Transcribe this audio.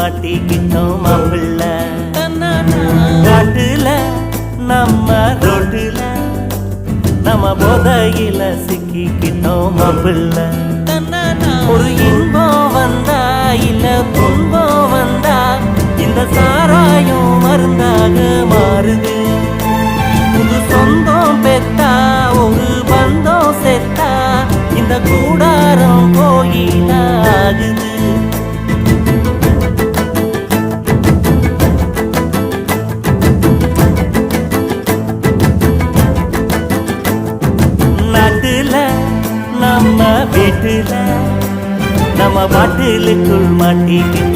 மாட்டிக்கிட்டோம் மாப்பிள்ள. காட்டுல நம்ம ரோட்டுல நம்ம போதையில சிக்கிக்கிட்டோம் மாப்பிள்ள. ஒரு இன்பம் வந்தா இல்ல துன்பம் வந்தா இந்த சாராயம் மருந்தாக மாறுது. புது சொந்தம் பெத்தா ஒரு பந்தம் செத்தா இந்த கூடாரம் கோயிலாகுது. நாட்டுல நம்ம வீட்டுல நம்ம பாட்டிலுக்குள் மாட்டிக்கிட்டோம்